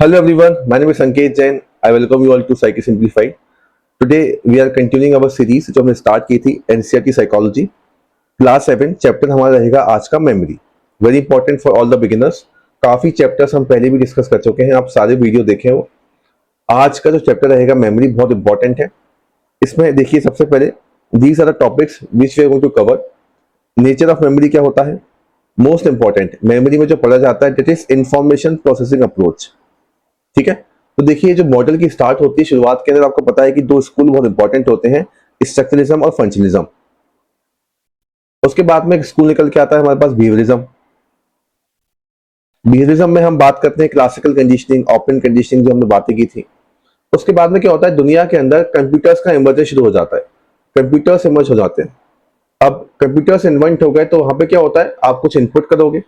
Hello everyone, my name is Sanket Jain. I welcome you all to Psyche Simplified. Today we are continuing our series जो हमने start की थी NCERT psychology class 7 chapter हमारा रहेगा आज का memory. Very important for all the beginners. काफी chapters हम पहले भी डिस्कस कर चुके हैं, आप सारे वीडियो देखे हो। आज का जो चैप्टर रहेगा मेमोरी बहुत इंपॉर्टेंट है। इसमें देखिए सबसे पहले these are the topics which we are going to cover. Nature of memory क्या होता है, मोस्ट इंपॉर्टेंट मेमोरी में जो पढ़ा जाता है that is information processing approach. ठीक है, तो देखिए जो मॉडल की स्टार्ट होती है शुरुआत के अंदर आपको पता है कि दो स्कूल बहुत इंपॉर्टेंट होते हैं, स्ट्रक्चरलिज्म और फंक्शनलिज्म। उसके बाद में एक स्कूल निकल के आता है हमारे पास बिहेवियरिज्म। बिहेवियरिज्म में हम बात करते हैं क्लासिकल कंडीशनिंग, ऑपरेंट कंडीशनिंग जो हमने बातें की थी। उसके बाद में क्या होता है, दुनिया के अंदर कंप्यूटर्स का इमर्जन शुरू हो जाता है, कंप्यूटर्स इमर्ज हो जाते हैं। अब कंप्यूटर्स इन्वेंट हो गए तो वहां पे क्या होता है, आप कुछ इनपुट करोगे,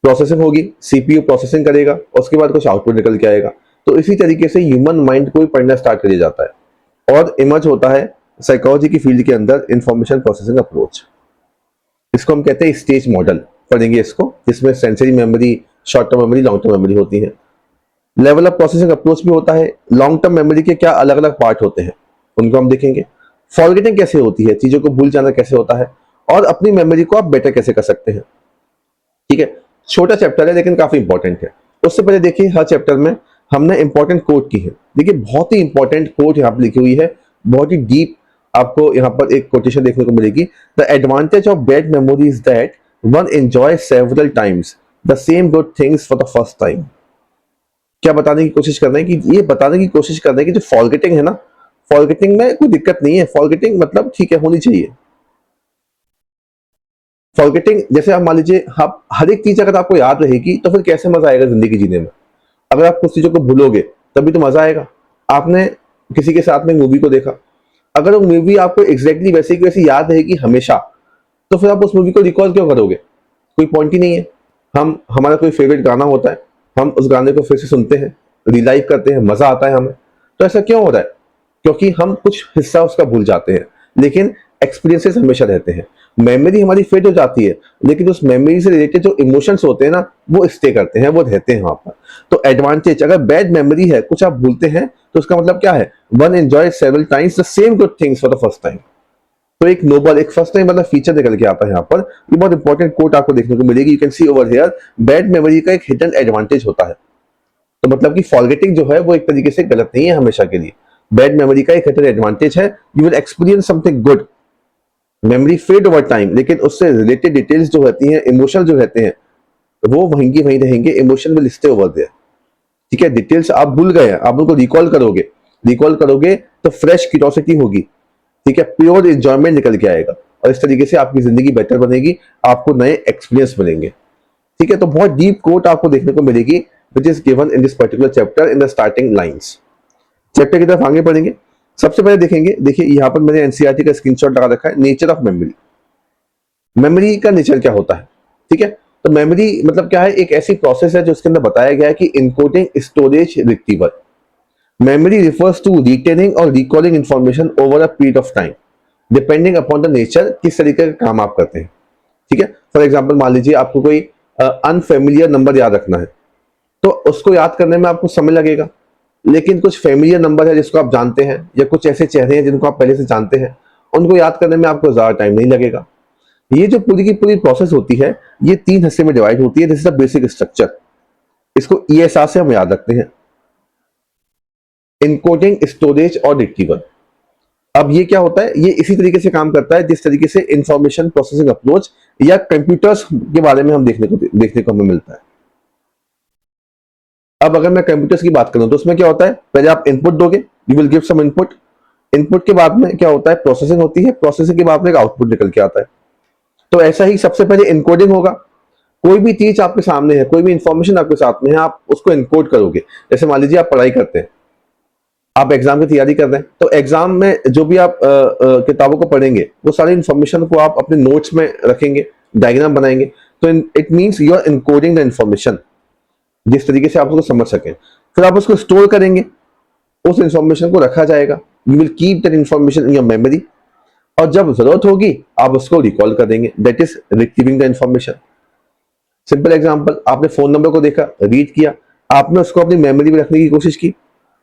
प्रोसेसिंग होगी, सीपीयू प्रोसेसिंग करेगा, उसके बाद कुछ आउटपुट निकल के आएगा। तो इसी तरीके से ह्यूमन माइंड को भी पढ़ना स्टार्ट कर दिया जाता है और इमर्ज होता है साइकोलॉजी की फील्ड के अंदर इंफॉर्मेशन प्रोसेसिंग अप्रोच। इसको हम कहते हैं स्टेज मॉडल, पढ़ेंगे इसको, जिसमें sensory memory, short term memory, long term memory होती है। लेवल ऑफ प्रोसेसिंग अप्रोच भी होता है। लॉन्ग टर्म मेमोरी के क्या अलग अलग पार्ट होते हैं उनको हम देखेंगे। फॉरगेटिंग कैसे होती है, चीजों को भूल जाना कैसे होता है, और अपनी मेमोरी को आप बेटर कैसे कर सकते हैं। ठीक है, छोटा चैप्टर है लेकिन काफी इंपॉर्टेंट है। उससे पहले देखिए हर चैप्टर में हमने इंपॉर्टेंट कोट की है। देखिए बहुत ही इंपॉर्टेंट कोट यहाँ पर लिखी हुई है, बहुत ही डीप। आपको यहाँ पर एक कोटेशन देखने को मिलेगी, the advantage of bad memory is that one enjoy several times the same good things for the first time. क्या बताने की कोशिश कर रहे हैं कि ये बताने की कोशिश कर रहे हैं कि जो फॉरगेटिंग है ना, फॉरगेटिंग में कोई दिक्कत नहीं है, फॉरगेटिंग मतलब ठीक है, होनी चाहिए। फॉरगेटिंग जैसे आप मान लीजिए, आप हर एक चीज अगर आपको याद रहेगी तो फिर कैसे मजा आएगा जिंदगी जीने में। अगर आप कुछ चीजों को भूलोगे तभी तो मजा आएगा। आपने किसी के साथ में मूवी को देखा, अगर वो मूवी आपको एग्जैक्टली वैसे की वैसी याद रहेगी हमेशा, तो फिर आप उस मूवी को रिकॉल क्यों करोगे, कोई पॉइंट ही नहीं है। हम हमारा कोई फेवरेट गाना होता है, हम उस गाने को फिर से सुनते हैं, रिलाइव करते हैं, मजा आता है हमें। तो ऐसा क्यों हो रहा है, क्योंकि हम कुछ हिस्सा उसका भूल जाते हैं, लेकिन एक्सपीरियंसेस हमेशा रहते हैं। मेमोरी हमारी फेड हो जाती है, लेकिन उस मेमोरी से रिलेटेड जो इमोशंस होते हैं ना, वो स्टे करते हैं, वो रहते हैं वहां पर। तो एडवांटेज, अगर बैड मेमोरी है, कुछ आप भूलते हैं, तो उसका मतलब क्या है, one enjoy several times the same good things for the first time. तो एक नोबल, एक फर्स्ट टाइम मतलब फीचर निकल के आता है यहाँ पर। ये बहुत इंपॉर्टेंट कोट आपको देखने को मिलेगी, you can see over here, bad memory का एक हिडन एडवांटेज होता है। तो मतलब कि फॉरगेटिंग जो है वो एक तरीके से गलत नहीं है हमेशा के लिए। बैड मेमोरी का एक हिडन एडवांटेज है, you will experience something good, memory fade over time, लेकिन उससे रिलेटेड डिटेल्स जो रहती हैं, इमोशन जो रहते हैं, वो वहीं की वहीं रहेंगे, emotion will stay over there. ठीक है, डिटेल्स आप भूल गए हैं, आप उनको रिकॉल करोगे, रिकॉल करोगे तो फ्रेश क्यूरियोसिटी होगी। ठीक है, प्योर एंजॉयमेंट निकल के आएगा, और इस तरीके से आपकी जिंदगी बेटर बनेगी, आपको नए एक्सपीरियंस मिलेंगे। ठीक है, तो बहुत डीप कोट आपको देखने को मिलेगी which is given in this particular chapter in the starting lines. Chapter की तरफ आगे बढ़ेंगे। सबसे पहले देखेंगे, देखिए यहाँ पर मैंने एनसीईआरटी का स्क्रीनशॉट लगा रखा है, नेचर ऑफ मेमोरी। मेमोरी का नेचर क्या होता है, ठीक है। तो मेमोरी मतलब क्या है, एक ऐसी प्रोसेस है जो इसके अंदर बताया गया है कि encoding, storage, retrieval. Memory refers to retaining और recalling information over a period of time, depending upon the nature, किस तरीके का काम आप करते हैं। ठीक है, फॉर एग्जाम्पल मान लीजिए आपको कोई अनफेमिलियर नंबर याद रखना है, तो उसको याद करने में आपको समय लगेगा। लेकिन कुछ फेमिलियर नंबर है जिसको आप जानते हैं, या कुछ ऐसे चेहरे हैं जिनको आप पहले से जानते हैं, उनको याद करने में आपको ज्यादा टाइम नहीं लगेगा। ये जो पूरी की पूरी प्रोसेस होती है, ये 3 हिस्से में डिवाइड होती है, this is the basic structure. इसको ईएसआर से हम याद रखते हैं, इनकोडिंग, स्टोरेज और रिट्रीवल। अब ये क्या होता है, ये इसी तरीके से काम करता है जिस तरीके से इंफॉर्मेशन प्रोसेसिंग अप्रोच या कंप्यूटर्स के बारे में हम देखने को हमें मिलता है। अब अगर मैं कंप्यूटर्स की बात करूं तो उसमें क्या होता है, पहले आप इनपुट दोगे, you will give some input. Input के बाद में क्या होता है, प्रोसेसिंग होती है, प्रोसेसिंग के बाद में एक आउटपुट निकल के आता है। तो ऐसा ही सबसे पहले इनकोडिंग होगा। कोई भी चीज आपके सामने है, कोई भी इंफॉर्मेशन आपके साथ में है, आप उसको इनकोड करोगे। जैसे मान लीजिए आप पढ़ाई करते हैं, आप एग्जाम की तैयारी कर रहे हैं, तो एग्जाम में जो भी आप किताबों को पढ़ेंगे, वो सारी इंफॉर्मेशन को आप अपने नोट्स में रखेंगे, डायग्राम बनाएंगे। तो it means you are encoding the information, जिस तरीके से आप उसको समझ सकें। फिर आप उसको स्टोर करेंगे, उस इंफॉर्मेशन को रखा जाएगा, you will keep that information in your memory, और जब जरूरत होगी आप उसको रिकॉल कर देंगे, that is retrieving the information. Simple example, आपने फोन नंबर को देखा, रीड किया, आपने उसको अपनी मेमोरी में रखने की कोशिश की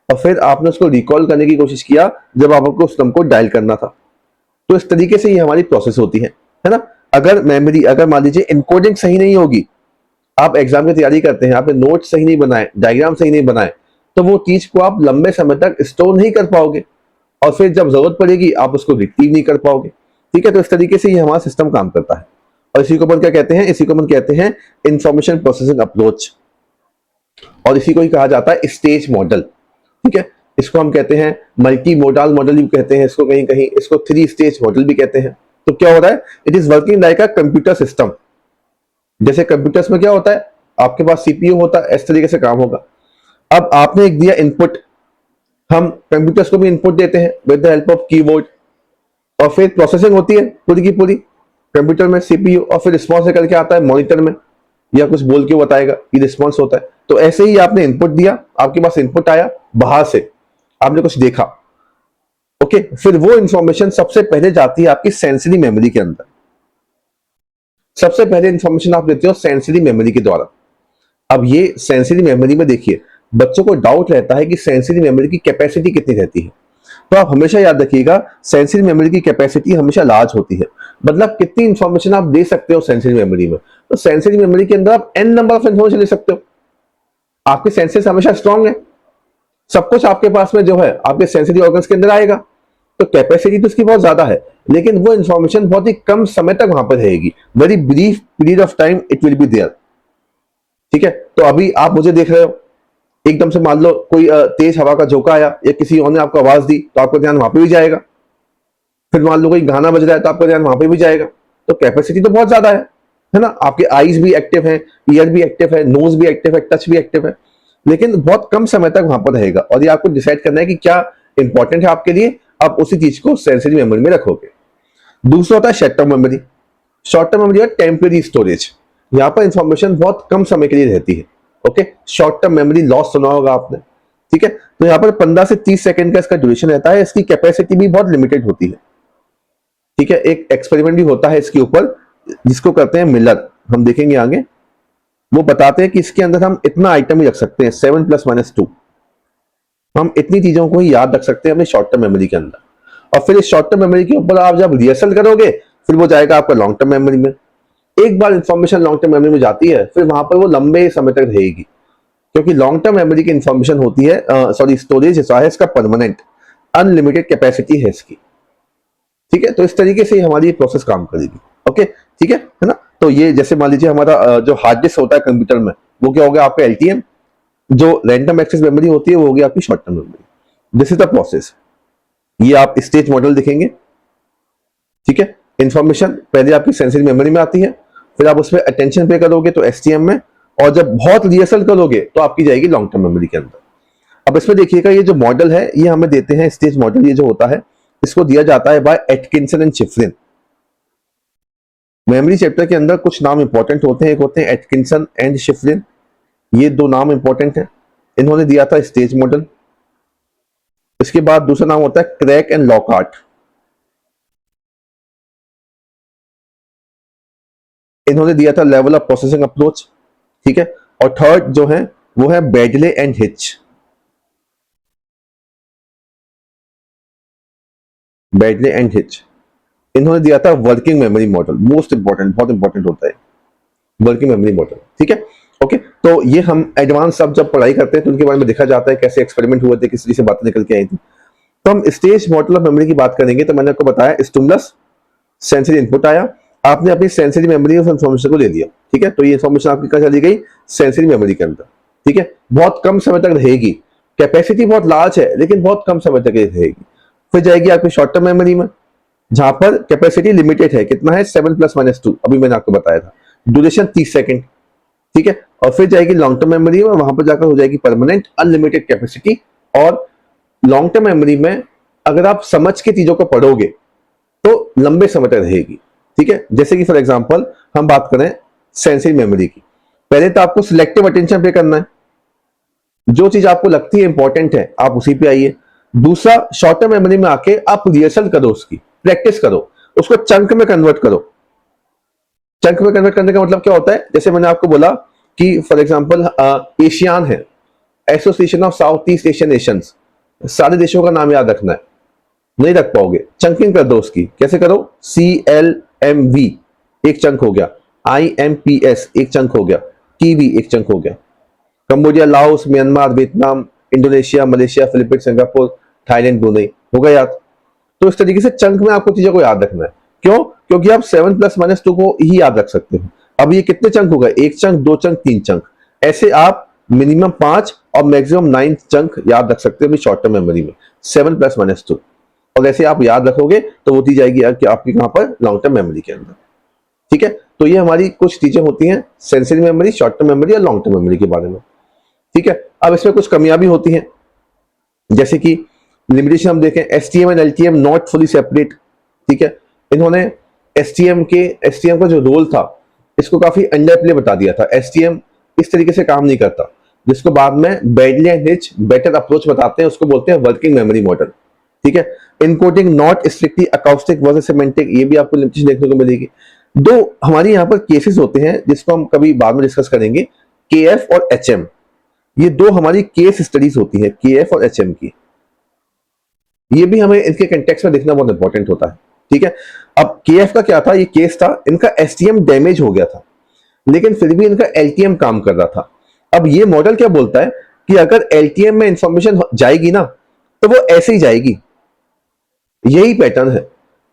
और फिर आपने उसको रिकॉल करने की कोशिश किया जब आपको उस नंबर को डायल करना था। तो इस तरीके से ये हमारी प्रोसेस होती है ना। अगर मेमोरी, अगर मान लीजिए इनकोडिंग सही नहीं होगी, आप एग्जाम की तैयारी करते हैं, आपने नोट सही नहीं बनाए, डायग्राम सही नहीं बनाए, तो वो चीज को आप लंबे समय तक स्टोर नहीं कर पाओगे और फिर जब जरूरत पड़ेगी आप उसको रिट्रीव नहीं कर पाओगे। ठीक है, तो इस तरीके से ये हमारा सिस्टम काम करता है और इसी को अपन क्या कहते हैं, इसी को अपन कहते हैं इंफॉर्मेशन प्रोसेसिंग अप्रोच और इसी को ही कहा जाता है स्टेज मॉडल। ठीक है, इसको हम कहते हैं मल्टी मोडाल मॉडल भी कहते हैं इसको, कहीं कहीं इसको 3 स्टेज मॉडल भी कहते हैं। तो क्या हो रहा है, it is working like a computer system. जैसे कंप्यूटर्स में क्या होता है, आपके पास सीपीयू होता है, इस तरीके से काम होगा। अब आपने एक दिया इनपुट, हम कंप्यूटर्स को भी इनपुट देते हैं with the help of keyboard और फिर प्रोसेसिंग होती है पूरी की पूरी कंप्यूटर में सीपीयू और फिर रिस्पॉन्स निकल के आता है मॉनिटर में या कुछ बोल के बताएगा कि रिस्पॉन्स होता है। तो ऐसे ही आपने इनपुट दिया, आपके पास इनपुट आया बाहर से, आपने कुछ देखा, ओके, फिर वो इंफॉर्मेशन सबसे पहले जाती है आपकी सेंसरी मेमोरी के अंदर। सबसे पहले इंफॉर्मेशन आप देते हो सेंसरी मेमोरी के द्वारा। अब ये सेंसरी मेमोरी में देखिए, बच्चों को डाउट रहता है कि सेंसरी मेमोरी की कैपेसिटी कितनी रहती है। तो आप हमेशा याद रखिएगा, सेंसरी मेमोरी की कैपेसिटी हमेशा लार्ज होती है। मतलब कितनी इंफॉर्मेशन आप दे सकते हो सेंसरी मेमोरी में। तो सेंसरी मेमोरी के अंदर आप n नंबर ऑफ इंफॉर्मेशन ले सकते हो। आपके सेंसेस हमेशा स्ट्रांग है, सब कुछ आपके पास में जो है आपके सेंसरी ऑर्गन्स के अंदर आएगा, तो कैपेसिटी तो उसकी बहुत ज्यादा है, लेकिन वो इंफॉर्मेशन बहुत ही कम समय तक वहां पर रहेगी। Very brief period of time it will be there. ठीक है, तो अभी आप मुझे देख रहे हो, एकदम से मान लो कोई तेज हवा का झोंका आया या किसी और ने आपको आवाज दी तो आपका ध्यान वहां पे भी जाएगा। फिर मान लो कोई गाना बज रहा है तो आपका ध्यान वहां पे भी जाएगा। तो कैपेसिटी तो बहुत ज्यादा है ना। आपके आईज भी एक्टिव है, ईयर भी एक्टिव है, नोज भी एक्टिव है, टच भी एक्टिव है, लेकिन बहुत कम समय तक वहां पर रहेगा। और ये आपको डिसाइड करना है कि क्या इंपॉर्टेंट है आपके लिए, आप उसी चीज को सेंसरी मेमोरी में रखोगे। दूसरा होता है short term memory. Short term memory और टेम्पररी स्टोरेज, यहाँ पर इंफॉर्मेशन बहुत कम समय के लिए रहती है। Okay, short term memory loss सुना होगा आपने। ठीक है, तो यहाँ पर 15 से 30 सेकंड का इसका ड्यूरेशन रहता है। इसकी कैपेसिटी भी बहुत लिमिटेड होती है। ठीक है, एक एक्सपेरिमेंट भी होता है इसके ऊपर जिसको करते हैं मिलर, हम देखेंगे आगे। वो बताते हैं कि इसके अंदर हम इतना आइटम ही रख सकते हैं, 7 + -2। हम इतनी चीजों को ही याद रख सकते हैं अपनी शॉर्ट टर्म मेमोरी के अंदर। और फिर इस शॉर्ट टर्म मेमोरी के ऊपर आप जब रिहर्सल करोगे फिर वो जाएगा आपका लॉन्ग टर्म मेमोरी में। एक बार इंफॉर्मेशन लॉन्ग टर्म मेमोरी में जाती है फिर वहां पर वो लंबे समय तक रहेगी, क्योंकि लॉन्ग टर्म मेमोरी की इंफॉर्मेशन होती है, सॉरी स्टोरेज हिस्सा है इसका परमानेंट, अनलिमिटेड कैपेसिटी है इसकी। ठीक है, तो इस तरीके से हमारी ये प्रोसेस काम करेगी। ओके, ठीक है ना। तो ये जैसे मान लीजिए हमारा जो हार्ड डिस्क होता है कंप्यूटर में, वो क्या हो गया आपका एलटीएम। जो रैंडम एक्सेस मेमोरी होती है वो होगी आपकी short term memory. This is the process. ये आप स्टेज मॉडल दिखेंगे। ठीक है, इंफॉर्मेशन पहले आपकी सेंसरी मेमोरी में आती है, फिर आप उसमें अटेंशन पे करोगे तो एसटीएम में, और जब बहुत रिहर्सल करोगे तो आपकी जाएगी लॉन्ग टर्म मेमोरी के अंदर। अब इसमें देखिएगा ये जो मॉडल है ये हमें देते हैं स्टेज मॉडल। ये जो होता है इसको दिया जाता है by Atkinson and Shiffrin. Memory chapter के अंदर कुछ नाम इंपॉर्टेंट होते हैं, एक होते हैं एटकिंसन एंड शिफ्रिन, ये दो नाम इंपॉर्टेंट हैं। इन्होंने दिया था स्टेज मॉडल। इसके बाद दूसरा नाम होता है क्रैक एंड लॉकहार्ट, इन्होंने दिया था लेवल ऑफ प्रोसेसिंग अप्रोच। ठीक है, और थर्ड जो है वो है Bradley and hitch. Bradley and hitch इन्होंने दिया था working memory model. Most important, बहुत इंपॉर्टेंट होता है वर्किंग मेमोरी मॉडल। ठीक है, ओके, तो ये हम एडवांस सब जब पढ़ाई करते हैं तो उनके बारे में देखा जाता है कैसे एक्सपेरिमेंट हुए थे, किस तरीके से बातें निकल के आई थी। तो हम स्टेज मॉडल ऑफ मेमोरी की बात करेंगे। तो मैंने आपको बताया स्टिमुलस, सेंसरी इनपुट आया, आपने अपनी सेंसरी मेमोरी ऑफ इंफॉर्मेशन को ले लिया। ठीक है, तो ये इंफॉर्मेशन आपकी कहाँ चली गई, सेंसरी मेमोरी के अंदर। ठीक है, बहुत कम समय तक रहेगी, कैपेसिटी बहुत लार्ज है लेकिन बहुत कम समय तक रहेगी। फिर जाएगी आपकी शॉर्ट टर्म मेमोरी में जहां पर कैपेसिटी लिमिटेड है, कितना है 7 + -2, अभी मैंने आपको बताया था, ड्यूरेशन 30 सेकंड। ठीक है, और फिर जाएगी लॉन्ग टर्म मेमोरी में, वहां पर जाकर हो जाएगी परमानेंट अनलिमिटेड कैपेसिटी। और लॉन्ग टर्म मेमोरी में अगर आप समझ के चीजों को पढ़ोगे तो लंबे समय तक रहेगी। ठीक है, जैसे कि फॉर एग्जांपल हम बात करें सेंसरी मेमोरी की, पहले तो आपको सिलेक्टिव अटेंशन पे करना है, जो चीज आपको लगती है इंपॉर्टेंट है आप उसी पे आइए। दूसरा, शॉर्ट टर्म मेमोरी में आके आप रिहर्सल करो, उसकी प्रैक्टिस करो, उसको चंक में कन्वर्ट करो। चंक में कन्वर्ट करने का मतलब क्या होता है, जैसे मैंने आपको बोला कि फॉर एग्जांपल एशियान है, association of south east Asian Nations, सारे देशों का नाम याद रखना है, नहीं रख पाओगे, चंकिंग कर दो उसकी। कैसे करो? CLMV एक चंक हो गया, IMPS एक चंक हो गया, TV एक चंक हो गया। Cambodia, Laos, Myanmar, Vietnam, Indonesia, Malaysia, Philippines, Singapore, Thailand, Brunei, हो गया याद। तो इस तरीके से चंक में आपको चीजों को याद रखना है। क्यों? क्योंकि आप 7+-2 को ही याद रख सकते हो। अब ये कितने चंक हो गए? 1 चंक, 2 चंक, 3 चंक, ऐसे आप मिनिमम 5 और मैक्सिमम 9 चंक याद रख सकते हो शॉर्ट टर्म मेमोरी में, 7+-2। और ऐसे आप याद रखोगे तो होती जाएगी कि आपकी कहां पर? लॉन्ग टर्म मेमोरी के अंदर। ठीक है, तो ये हमारी कुछ चीजें होती हैं sensory memory, short term memory और लॉन्ग टर्म मेमोरी के बारे में। ठीक है, अब इसमें कुछ कमियां भी होती हैं, जैसे कि लिमिटेशन हम देखें, STM and LTM not fully separate. ठीक है, इन्होंने STM का जो रोल था इसको काफी अंडर प्ले बता दिया था। STM इस तरीके से काम नहीं करता, जिसको बाद में badly and hitch better approach बताते हैं, उसको बोलते हैं वर्किंग मेमोरी मॉडल। ठीक है, encoding not strictly acoustic versus semantic, ये भी आपको लिमिटेशन देखने को मिलेगी। दो हमारी यहाँ पर केसेस होते हैं जिसको हम कभी बाद में डिस्कस करेंगे, KF और HM। ये दो हमारी केस स्टडीज होती है, KF और HM की। ये भी हमें इसके कंटेक्स्ट में देखना बहुत इंपॉर्टेंट होता है। ठीक है, अब KF का क्या था? ये केस था, इनका STM डैमेज हो गया था, लेकिन फिर भी इनका LTM काम कर रहा था। अब ये मॉडल क्या बोलता है कि अगर LTM में इंफॉर्मेशन जाएगी ना तो वो ऐसे ही जाएगी, यही पैटर्न है,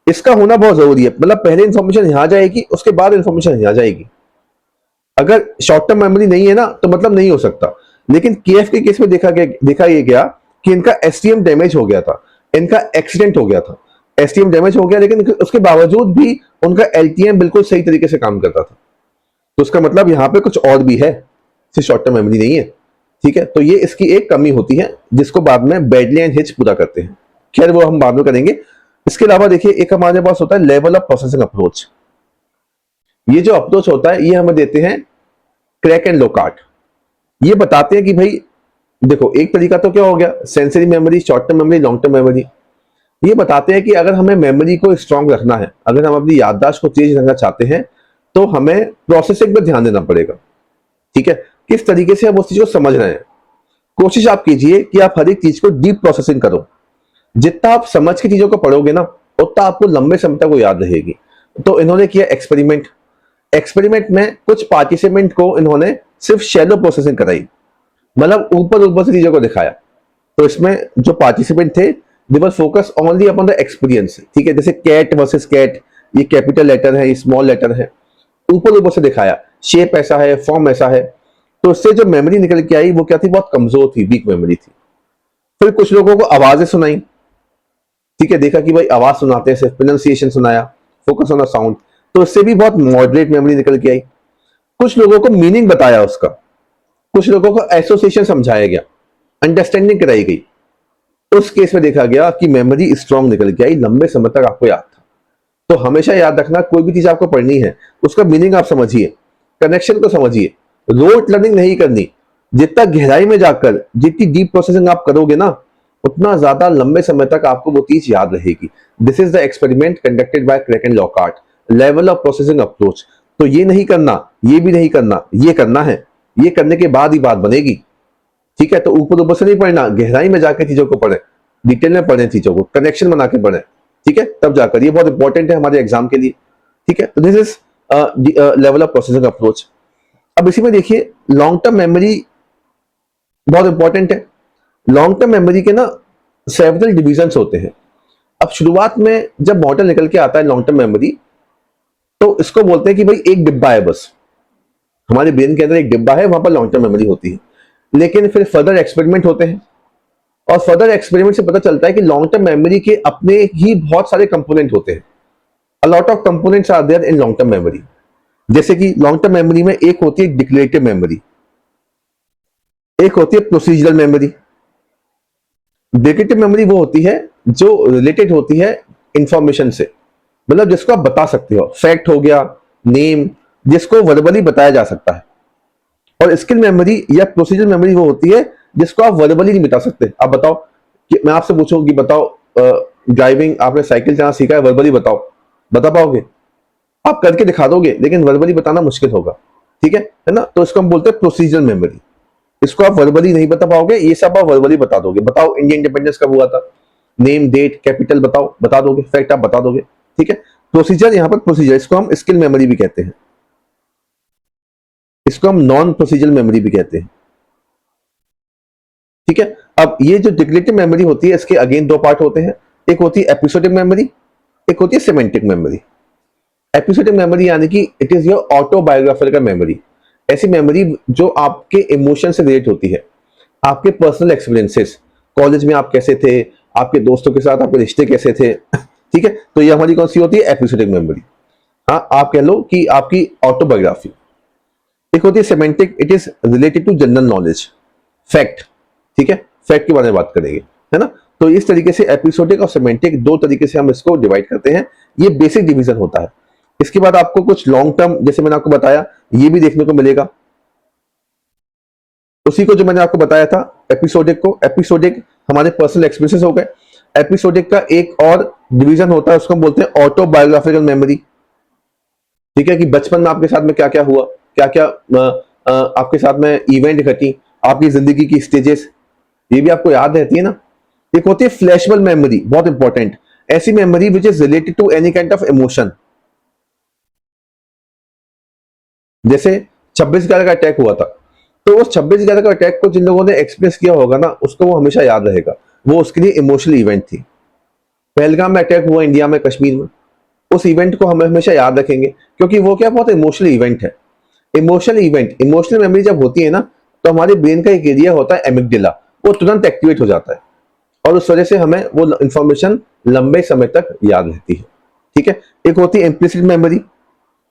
इसका होना बहुत जरूरी है। मतलब पहले इंफॉर्मेशन यहां जाएगी, उसके बाद इंफॉर्मेशन यहां जाएगी। अगर शॉर्ट टर्म मेमोरी नहीं है ना तो मतलब नहीं हो सकता। लेकिन KF के केस में देखा ये गया कि इनका STM डैमेज हो गया था, इनका एक्सीडेंट हो गया था, STM डैमेज हो गया, लेकिन उसके बावजूद भी उनका LTM बिल्कुल सही तरीके से काम करता था। तो उसका मतलब यहां पे कुछ और भी है, सिर्फ शॉर्ट टर्म मेमोरी नहीं है। ठीक है, तो ये इसकी एक कमी होती है जिसको बाद में बेडली एंड हिच पूरा करते हैं। खैर वो हम बाद में करेंगे। इसके अलावा देखिए, एक हमारे पास होता है लेवल ऑफ प्रोसेसिंग अप्रोच। ये जो अप्रोच होता है ये हमें देते हैं क्रैक एंड लोकार्ट। ये बताते हैं कि भाई देखो, एक तरीका तो क्या हो गया, sensory memory, short term memory, long term memory. ये बताते हैं कि अगर हमें मेमोरी को स्ट्रांग रखना है, अगर हम अपनी याददाश्त को तेज रखना चाहते हैं, तो हमें प्रोसेसिंग पर ध्यान देना पड़ेगा। ठीक है, किस तरीके से आप उस चीज को समझ रहे हैं। कोशिश आप कीजिए कि आप हर एक चीज को डीप प्रोसेसिंग करो। जितना आप समझ के चीजों को पढ़ोगे ना, उतना आपको लंबे समय तक वो याद रहेगी। तो इन्होंने किया एक्सपेरिमेंट में कुछ पार्टिसिपेंट को इन्होंने सिर्फ शैलो प्रोसेसिंग कराई, मतलब ऊपर ऊपर से चीजों को दिखाया। तो इसमें जो पार्टिसिपेंट थे, they were focus only upon the experience. ठीक है, जैसे कैट वर्सेस कैट, ये कैपिटल लेटर है, ये स्मॉल लेटर है, ऊपर ऊपर से दिखाया, शेप ऐसा है, फॉर्म ऐसा है। तो उससे जो मेमोरी निकल के आई वो क्या थी? बहुत कमजोर थी, वीक मेमोरी थी। फिर कुछ लोगों को आवाजें सुनाई। ठीक है, देखा कि भाई आवाज सुनाते हैं, सिर्फ प्रोनाउंसिएशन सुनाया, फोकस ऑन द साउंड, तो उससे भी बहुत मॉडरेट मेमोरी निकल के आई। कुछ लोगों को मीनिंग बताया उसका, कुछ लोगों को एसोसिएशन समझाया गया, अंडरस्टैंडिंग कराई गई। उस केस में देखा गया कि मेमोरी स्ट्रांग निकल के आई, लंबे समय तक आपको याद था। तो हमेशा याद रखना, कोई भी चीज आपको पढ़नी है उसका मीनिंग आप समझिए, कनेक्शन को समझिए, रोट लर्निंग नहीं करनी। जितना गहराई में जाकर जितनी डीप प्रोसेसिंग आप करोगे ना, उतना ज्यादा लंबे समय तक आपको वो चीज याद रहेगी। This is the experiment conducted by Craik and Lockhart, level of processing approach. तो ये नहीं करना, ये भी नहीं करना, ये करना है, ये करने के बाद ही बात बनेगी। ठीक है, तो ऊपर ऊपर से नहीं पढ़ना, गहराई में जाकर चीजों को पढ़ें, डिटेल में पढ़ें, चीजों को कनेक्शन बना के पढ़ें। ठीक है, तब जाकर ये बहुत इंपॉर्टेंट है हमारे एग्जाम के लिए। ठीक है, तो this is level of processing approach. अब इसी में देखिए, लॉन्ग टर्म मेमोरी बहुत इंपॉर्टेंट है। लॉन्ग टर्म मेमोरी के ना सेवरल डिविजन्स होते हैं। अब शुरुआत में जब मॉडल निकल के आता है लॉन्ग टर्म मेमोरी, तो इसको बोलते हैं कि भाई एक डिब्बा है, बस हमारे ब्रेन के अंदर एक डिब्बा है, वहां पर लॉन्ग टर्म मेमोरी होती है। लेकिन फिर फर्दर एक्सपेरिमेंट होते हैं, और फर्दर एक्सपेरिमेंट से पता चलता है कि लॉन्ग टर्म मेमोरी के अपने ही बहुत सारे कंपोनेंट होते हैं। A lot of components are there in long term memory. जैसे कि लॉन्ग टर्म मेमोरी में एक होती है डिक्लेरेटिव मेमोरी, एक होती है प्रोसीजरल मेमोरी। डिक्लेरेटिव मेमोरी वो होती है जो रिलेटेड होती है इंफॉर्मेशन से, मतलब जिसको आप बता सकते हो, फैक्ट हो गया, नेम, जिसको वर्बली बताया जा सकता है। और स्किल मेमोरी या प्रोसीजरल मेमोरी वो होती है जिसको आप वर्बली नहीं बता सकते। आप बताओ कि मैं आपसे पूछूं कि बताओ ड्राइविंग, आपने साइकिल चलाना सीखा है, वर्बली बताओ, बता पाओगे? आप करके दिखा दोगे, लेकिन वर्बली बताना मुश्किल होगा। ठीक है ना? तो इसको हम बोलते हैं प्रोसीजरल मेमोरी। इसको आप वर्बली नहीं बता पाओगे, ये सब आप वर्बली बता दोगे। बताओ इंडियन इंडिपेंडेंस कब हुआ था, नेम, डेट, कैपिटल बताओ, बता दोगे, फैक्ट आप बता दोगे। ठीक है, प्रोसीजर, यहाँ पर प्रोसीजर, इसको हम स्किल मेमोरी भी कहते हैं, इसको हम नॉन प्रोसीजर मेमोरी भी कहते हैं। ठीक है, अब ये जो डिक्लेरेटिव मेमोरी होती है, इसके अगेन दो पार्ट होते हैं, एक होती है एपिसोडिक मेमोरी, एक होती है सिमेंटिक मेमोरी। एपिसोडिक मेमोरी यानी कि it is your autobiographical memory, ऐसी मेमोरी जो आपके इमोशन से रिलेट होती है, आपके पर्सनल एक्सपीरियंसेस, कॉलेज में आप कैसे थे, आपके दोस्तों के साथ आपके रिश्ते कैसे थे। ठीक है, तो ये हमारी कौन सी होती है, एपिसोडिक मेमोरी। हाँ, आप कह लो कि आपकी ऑटोबायोग्राफी। एक होती है semantic, it is related to general knowledge, fact. ठीक है, फैक्ट के बारे में बात करेंगे, है ना। तो इस तरीके से एपिसोडिक और सेमेंटिक दो तरीके से हम इसको डिवाइड करते हैं, ये बेसिक डिवीजन होता है। इसके बाद आपको कुछ लॉन्ग टर्म, जैसे मैंने आपको बताया, ये भी देखने को मिलेगा, उसी को जो मैंने आपको बताया था एपिसोडिक को। एपिसोडिक हमारे पर्सनल एक्सपीरियंसेस हो गए। एपिसोडिक का एक और डिवीजन होता है, उसको हम बोलते हैं ऑटोबायोग्राफिकल मेमोरी। ठीक है, कि बचपन में आपके साथ में क्या क्या हुआ, क्या क्या आपके साथ में इवेंट घटी, आपकी जिंदगी की स्टेजेस, ये भी आपको याद रहती है ना। एक होती है फ्लैशबल्ब मेमोरी, बहुत इंपॉर्टेंट, ऐसी memory which is related to any kind of emotion. जैसे 26/11 का अटैक हुआ था, तो उस 26/11 का अटैक को जिन लोगों ने एक्सपीरियंस किया होगा ना, उसको वो हमेशा याद रहेगा, वो उसके लिए इमोशनल इवेंट थी। पहलगाम में अटैक हुआ इंडिया में, कश्मीर में, उस इवेंट को हम हमेशा याद रखेंगे, क्योंकि वो क्या बहुत इमोशनल इवेंट है। इमोशनल इवेंट, इमोशनल मेमोरी जब होती है ना, तो हमारे ब्रेन का एक एरिया होता है एमिगडाला, वो तुरंत एक्टिवेट हो जाता है, और उस वजह से हमें वो इंफॉर्मेशन लंबे समय तक याद रहती है। ठीक है, एक होती है इम्प्लिसिट मेमोरी,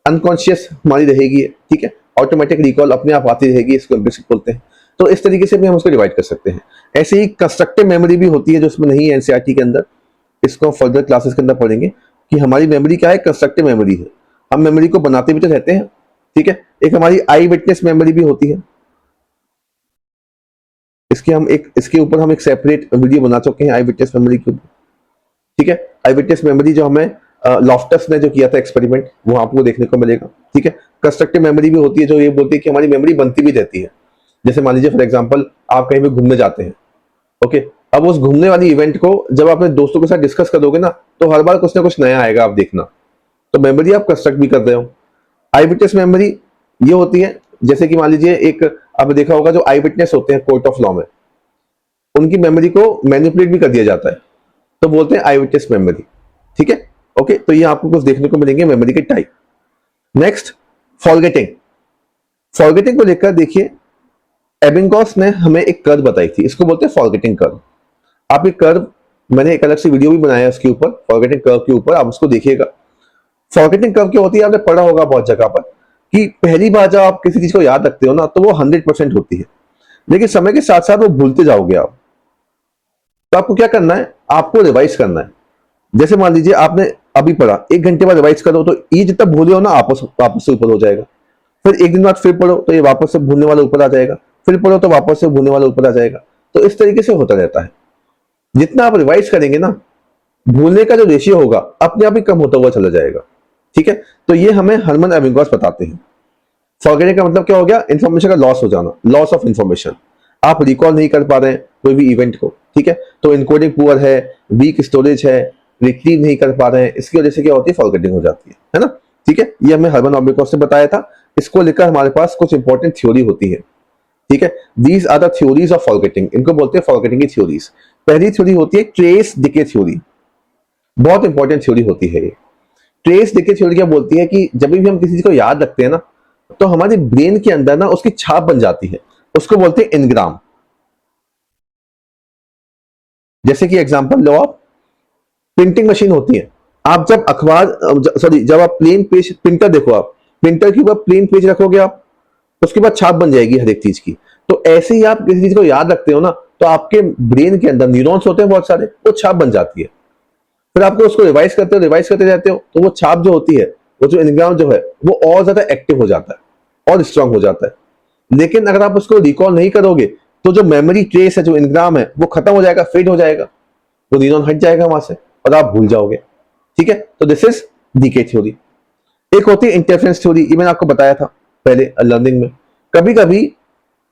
अनकॉन्शियस हमारी रहेगी। ठीक है, ऑटोमेटिक रिकॉल अपने आप आती रहेगी, इसको इम्प्लिसिट बोलते हैं। तो इस तरीके से भी हम उसको डिवाइड कर सकते हैं। ऐसे ही कंस्ट्रक्टिव मेमोरी भी होती है, जो इसमें नहीं है एनसीईआरटी के अंदर, इसको फर्दर क्लासेस के अंदर पढ़ेंगे कि हमारी मेमोरी क्या है, कंस्ट्रक्टिव मेमोरी है, हम मेमोरी को बनाते भी तो रहते हैं। ठीक है, एक हमारी आई विटनेस मेमोरी भी होती है, इसके ऊपर हम एक सेपरेट वीडियो बना चुके हैं आई विटनेस मेमोरी के ऊपर। ठीक है, आई विटनेस मेमोरी जो हमें लॉफ्टस ने जो किया था एक्सपेरिमेंट, वो आपको देखने को मिलेगा। ठीक है, कंस्ट्रक्टिव मेमोरी भी होती है, जो ये बोलती है कि हमारी मेमोरी बनती भी रहती है। जैसे मान लीजिए फॉर एग्जांपल, आप कहीं भी घूमने जाते हैं, ओके, अब उस घूमने वाली इवेंट को जब आप अपने दोस्तों के साथ डिस्कस करोगे ना, तो हर बार कुछ ना कुछ नया आएगा, आप देखना, तो मेमोरी आप कंस्ट्रक्ट भी कर रहे हो। आई विटनेस मेमोरी ये होती है, जैसे कि मान लीजिए एक, आपने देखा होगा जो आई विटनेस होते हैं कोर्ट ऑफ लॉ में, उनकी मेमोरी को मैनिपुलेट भी कर दिया जाता है, तो बोलते हैं आई विटनेस मेमोरी। ठीक है, ओके, तो ये आपको कुछ देखने को मिलेंगे मेमोरी के टाइप। Next, forgetting. फॉरगेटिंग को लेकर देखिए, एबिंगहॉस ने हमें एक कर्व बताई थी, इसको बोलते हैं फॉरगेटिंग कर्व। आप ये कर्व, मैंने एक अलग से वीडियो भी बनाया है उसके ऊपर, फॉरगेटिंग कर्व के ऊपर, आप उसको देखिएगा। फॉरगेटिंग कर्व क्या होती है, आपने पढ़ा होगा बहुत जगह पर, कि पहली बार जब आप किसी चीज को याद रखते हो ना, तो वो 100% होती है, लेकिन समय के साथ साथ वो भूलते जाओगे आप। तो आपको क्या करना है, आपको रिवाइज करना है। जैसे मान लीजिए आपने अभी पढ़ा, 1 घंटे बाद रिवाइज करो, तो ये जितना भूले हो ना, आपस वापस से ऊपर हो जाएगा। फिर 1 दिन बाद फिर पढ़ो, तो ये वापस से भूलने वाला ऊपर आ जाएगा, फिर पढ़ो तो वापस से भूलने वाला ऊपर आ जाएगा। तो इस तरीके से होता रहता है। जितना आप रिवाइज करेंगे ना, भूलने का जो रेशियो होगा अपने आप ही कम होता हुआ चला जाएगा। ठीक है, तो ये हमें हरमन एबिंगहॉस बताते हैं। फॉरगेटिंग का मतलब क्या हो गया, इंफॉर्मेशन का लॉस हो जाना, लॉस ऑफ इंफॉर्मेशन, आप रिकॉल नहीं कर पा रहे हैं कोई भी इवेंट को। ठीक है, तो इनकोडिंग पुअर है, वीक स्टोरेज है, रिट्रीव नहीं कर पा रहे हैं, इसकी वजह से क्या होती है, फॉरगेटिंग हो जाती है ना। ठीक है, ये हमें हरमन एबिंगहॉस ने बताया था। इसको लेकर हमारे पास कुछ इंपॉर्टेंट थ्योरी होती है। ठीक है, these are the theories of forgetting, इनको बोलते हैं फॉरगेटिंग की थ्योरीज। पहली थ्योरी होती है ट्रेस डिके थ्योरी, बहुत इंपॉर्टेंट थ्योरी होती है ये। ट्रेस डिके थ्योरी क्या बोलती है कि जब भी हम किसी चीज को याद रखते हैं ना, तो हमारे ब्रेन के अंदर ना उसकी छाप बन जाती है, उसको बोलते हैं एनग्राम। जैसे कि एग्जांपल लो आप, प्रिंटिंग मशीन होती है, आप जब अखबार, सॉरी, जब आप प्लेन पेज प्रिंटर देखो, आप प्रिंटर के ऊपर प्लेन पेज रखोगे आप, उसके बाद छाप बन जाएगी हर एक चीज की। तो ऐसे ही आप किसी चीज को याद रखते हो ना, तो आपके ब्रेन के अंदर न्यूरॉन्स होते हैं बहुत सारे, वो छाप बन जाती है। फिर आपको उसको रिवाइज करते हो, रिवाइज करते रहते हो, तो वो छाप जो होती है, वो जो एनग्राम जो है, वो और ज्यादा एक्टिव हो जाता है और स्ट्रांग हो जाता है। लेकिन अगर आप उसको रिकॉल नहीं करोगे, तो जो मेमोरी ट्रेस है, जो एनग्राम है, वो खत्म हो जाएगा, फेड हो जाएगा, वो न्यूरॉन हट जाएगा वहां से और आप भूल जाओगे। ठीक है, तो दिस इज डीके थ्योरी। एक होती है इंटरफेरेंस थ्योरी, ये मैंने आपको बताया था पहले लर्निंग में। कभी कभी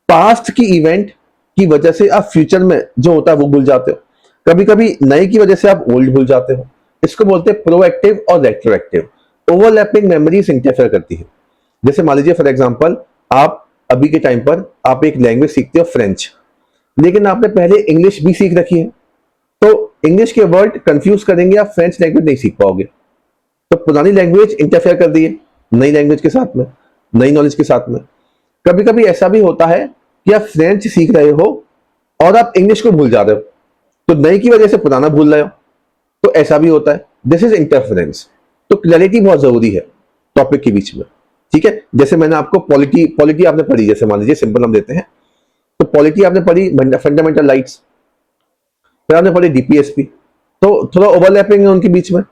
पास्ट की इवेंट की वजह से आप फ्यूचर में जो होता है वो भूल जाते हो, कभी कभी नए की वजह से आप ओल्ड भूल जाते हो। इसको बोलते हैं प्रोएक्टिव और रेट्रोएक्टिव। ओवरलैपिंग मेमोरीज इंटरफेयर करती है। जैसे मान लीजिए फॉर एग्जांपल, आप अभी के टाइम पर आप एक लैंग्वेज सीखते हो फ्रेंच, लेकिन आपने पहले इंग्लिश भी सीख रखी है, तो इंग्लिश के वर्ड कंफ्यूज करेंगे, आप फ्रेंच लैंग्वेज नहीं सीख पाओगे। तो पुरानी लैंग्वेज इंटरफेयर कर दी है नई लैंग्वेज के साथ में, नई नॉलेज के साथ में। कभी कभी ऐसा भी होता है कि आप फ्रेंच सीख रहे हो और आप इंग्लिश को भूल जा रहे हो, तो नई की वजह से पुराना भूल रहे हो, तो ऐसा भी होता है। This is interference. तो क्लैरिटी बहुत जरूरी है टॉपिक के बीच में, ठीक है। जैसे मैंने आपको पॉलिटी पॉलिटी आपने पढ़ी, जैसे मान लीजिए सिंपल हम देते हैं, तो पॉलिटी आपने पढ़ी, फंडामेंटल राइट्स, फिर आपने पढ़ी डीपीएसपी, तो थोड़ा ओवरलैपिंग है उनके बीच में।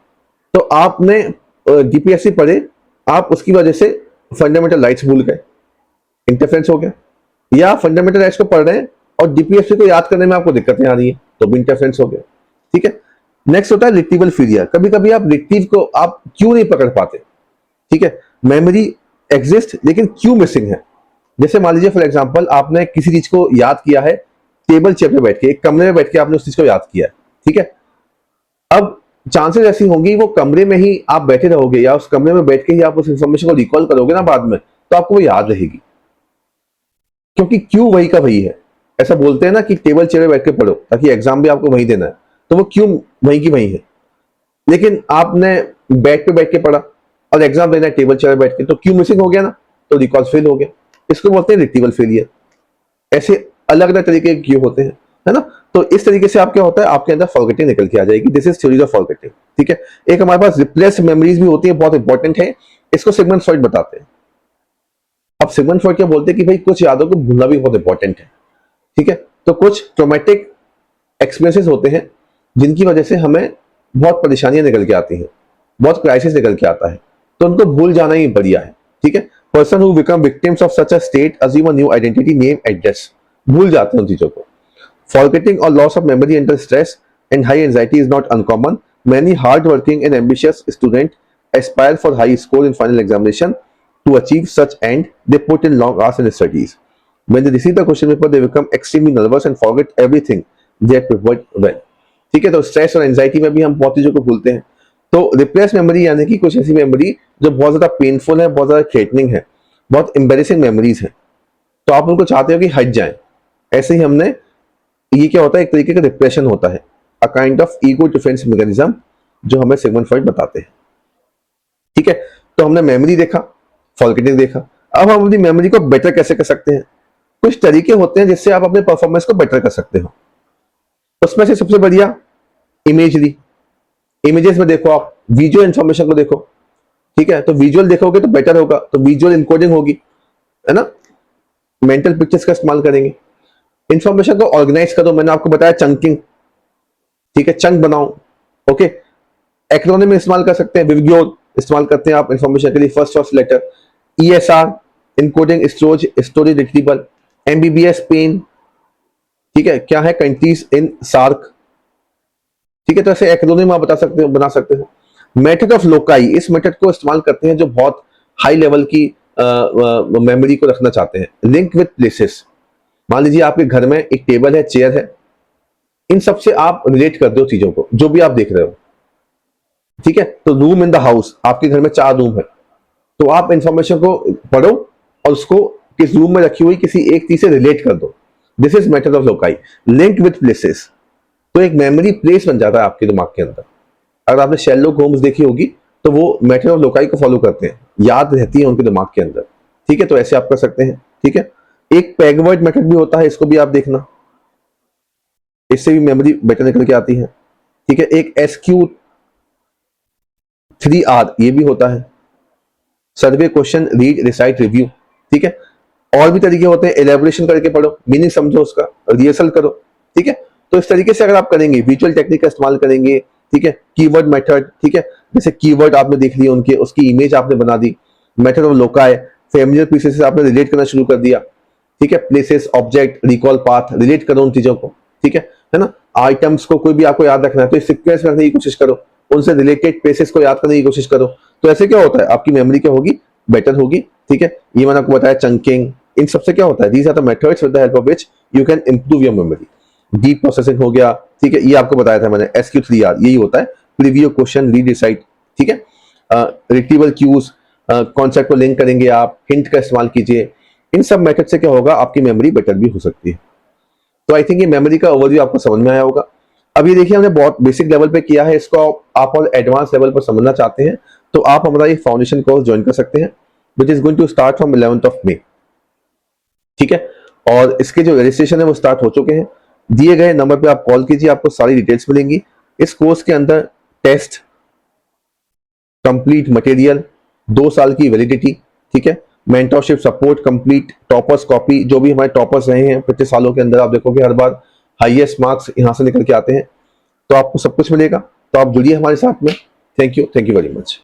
तो आपने डीपीएससी पढ़े, आप उसकी वजह से फंडामेंटल राइट्स भूल गए, इंटरफेरेंस हो गया। या फंडामेंटल राइट्स को पढ़ रहे हैं और डीपीएससी को याद करने में आपको दिक्कतें आ रही है, तो भी इंटरफेरेंस हो गया, ठीक है। नेक्स्ट होता है रिट्रीवल फेलियर। कभी कभी आप रिट्रीव को आप क्यों नहीं पकड़ पाते, ठीक है। मेमोरी एग्जिस्ट लेकिन क्यों मिसिंग है। जैसे मान लीजिए फॉर एग्जांपल, आपने किसी चीज को याद किया है, टेबल चेयर पे बैठ के, एक कमरे में बैठ के आपने उस चीज को याद किया है, ठीक है। अब चांसेस ऐसी होंगी वो कमरे में ही आप बैठे रहोगे या उस कमरे में बैठ के ही आप उस इंफॉर्मेशन को रिकॉल करोगे ना बाद में, तो आपको वो याद रहेगी, क्योंकि क्यों वही का वही है। ऐसा बोलते हैं ना कि टेबल चेयर पे बैठ के पढ़ो ताकि एग्जाम भी आपको वही देना है, तो वो क्यों वही की वही है। लेकिन आपने बेड पे बैठ के पढ़ा और एग्जाम देना है टेबल चेयर पे बैठ के, तो क्यों मिसिंग हो गया ना, तो रिकॉल फेल हो गया। इसको बोलते हैं रिट्रीवल फेलियर। ऐसे अलग अलग तरीके के क्यों होते हैं, है ना। तो इस तरीके से आप क्या होता है, आपके अंदर फॉरगेटिंग निकल के आ जाएगी। This is theory of forgetting, ठीक है। एक हमारे पास रिप्लेस मेमोरीज भी होती है, बहुत इंपॉर्टेंट है, इसको सिगमंड फ्रॉइड बताते हैं। अब सिगमंड फ्रॉइड क्या बोलते हैं कि भाई कुछ यादों को भूलना भी बहुत इंपॉर्टेंट है, ठीक है। तो कुछ ट्रोमेटिक एक्सपीरियंसेस होते हैं जिनकी वजह से हमें बहुत परेशानियां निकल के आती हैं, बहुत क्राइसिस निकल के आता है, तो उनको भूल जाना ही बढ़िया है, ठीक है। Person who become victims of such a state assume a new identity, name, address, भूल जाते हैं उन चीजों को। Forgetting or loss of memory under stress and high anxiety is not uncommon. Many hard-working and ambitious students aspire for high score in final examination. To achieve such end, they put in long hours in studies. When they receive the question paper, they become extremely nervous and forget everything they had prepared well. ठीक है, तो stress और anxiety में भी हम बहुत चीजों को भूलते हैं। तो रिप्लेस मेमोरी यानी कि कुछ ऐसी मेमोरी जो बहुत ज्यादा पेनफुल है, बहुत ज्यादा थ्रेटनिंग है, बहुत एम्बेरेसिंग मेमोरीज है, तो आप उनको चाहते हो कि हट जाएं। ऐसे ही हमने, ये क्या होता है, एक तरीके का डिप्रेशन होता है, a kind of ego defence mechanism, जो हमें सिगमंड फ्रॉइड बताते हैं, ठीक है। तो हमने मेमोरी देखा, फॉरगेटिंग देखा। अब हम अपनी मेमोरी को बेटर कैसे कर सकते हैं। कुछ तरीके होते हैं जिससे आप अपने परफॉर्मेंस को बेटर कर सकते हो। उसमें से सबसे बढ़िया इमेजरी, इमेजेस में देखो, आप विजुअल इंफॉर्मेशन को देखो, ठीक है। तो विजुअल देखोगे तो बेटर होगा, तो विजुअल इनकोडिंग होगी, है ना। मेंटल पिक्चर्स का इस्तेमाल करेंगे। इंफॉर्मेशन को ऑर्गेनाइज करो, मैंने आपको बताया चंकिंग, ठीक है, चंक बनाओ, ओके। एक्रोनिम इस्तेमाल कर सकते हैं, विवग्योर इस्तेमाल करते हैं आप इंफॉर्मेशन के लिए, first letter, ESR encoding storage retrieval, MBBS pen, ठीक है, क्या है, कंट्रीज इन सार्क, ठीक है। तो ऐसे एक्रोनिम आप बना सकते हो। मेथड ऑफ लोकाई, इस मेथड को इस्तेमाल करते हैं जो बहुत हाई लेवल की मेमोरी को रखना चाहते हैं। लिंक विद प्लेसेस, मान लीजिए आपके घर में एक टेबल है, चेयर है, इन सब से आप रिलेट कर दो चीजों को, जो भी आप देख रहे हो, ठीक है। तो रूम इन द हाउस, आपके घर में 4 रूम है, तो आप इंफॉर्मेशन को पढ़ो और उसको किस रूम में रखी हुई किसी एक चीज से रिलेट कर दो। This is method of loci. Link with places, तो एक मेमोरी प्लेस बन जाता है आपके दिमाग के अंदर। अगर आपने शेरलॉक होम्स देखी होगी तो वो मेथड ऑफ लोकाई को फॉलो करते हैं, याद रहती है उनके दिमाग के अंदर, ठीक है। तो ऐसे आप कर सकते हैं, ठीक है। एक पैगवर्ड मेथड भी होता है, इसको भी आप देखना, इससे भी मेमोरी बेटर निकल के आती है, ठीक है। एक SQ3R ये भी होता है, सर्वे, क्वेश्चन, रीड, रिसाइट, रिव्यू, ठीक है। और भी तरीके होते हैं, एलेबोरेशन करके पढ़ो, मीनिंग समझो उसका, रिहर्सल करो, ठीक है। तो इस तरीके से अगर आप करेंगे, विजुअल टेक्निक का इस्तेमाल करेंगे, ठीक है। कीवर्ड मेथड, ठीक है, जैसे कीवर्ड आपने देख लिए उनके, उसकी इमेज आपने बना दी। Method of loci, familiar pieces से आपने रिलेट करना शुरू कर दिया, ठीक है। Places, object, recall path, relate करो उन चीजों को, ठीक है ना। आइटम्स को कोई भी आपको याद रखना है तो सीक्वेंस रखने की कोशिश करो, उनसे रिलेटेड प्लेसेस को याद करने की कोशिश करो। तो ऐसे क्या होता है, आपकी मेमोरी क्या होगी, बेटर होगी, ठीक है। ये मैंने आपको बताया चंकिंग, इन सबसे क्या होता है, these are the methods with the help of which you can improve your memory. Deep processing हो गया, ठीक है, ये आपको बताया था मैंने, SQ3R यही होता है, प्रीव्यू, क्वेश्चन, रीडिसाइड, ठीक है। रिट्रीवल क्यूज, कॉन्सेप्ट को लिंक करेंगे आप, हिंट का इस्तेमाल कीजिए। इन सब मेथड से क्या होगा, आपकी मेमोरी बेटर भी हो सकती है। तो आई थिंक ये मेमोरी का ओवरव्यू आपको समझ में आया होगा। अब ये देखिए हमने बहुत बेसिक लेवल पे किया है, इसको आप और एडवांस लेवल पर समझना चाहते हैं तो आप हमारा ये फाउंडेशन कोर्स ज्वाइन कर सकते हैं, which is going to start from 11th of May, ठीक है। और इसके जो रजिस्ट्रेशन है वो स्टार्ट हो चुके हैं। दिए गए नंबर पे आप कॉल कीजिए, आपको सारी डिटेल्स मिलेंगी। इस कोर्स के अंदर टेस्ट, कंप्लीट मटेरियल, 2 साल की वैलिडिटी, ठीक है, mentorship support complete, toppers copy, जो भी हमारे टॉपर्स रहे हैं पिछले सालों के अंदर, आप देखोगे हर बार हाईएस्ट मार्क्स यहां से निकल के आते हैं, तो आपको सब कुछ मिलेगा। तो आप जुड़िए हमारे साथ में। Thank you very much.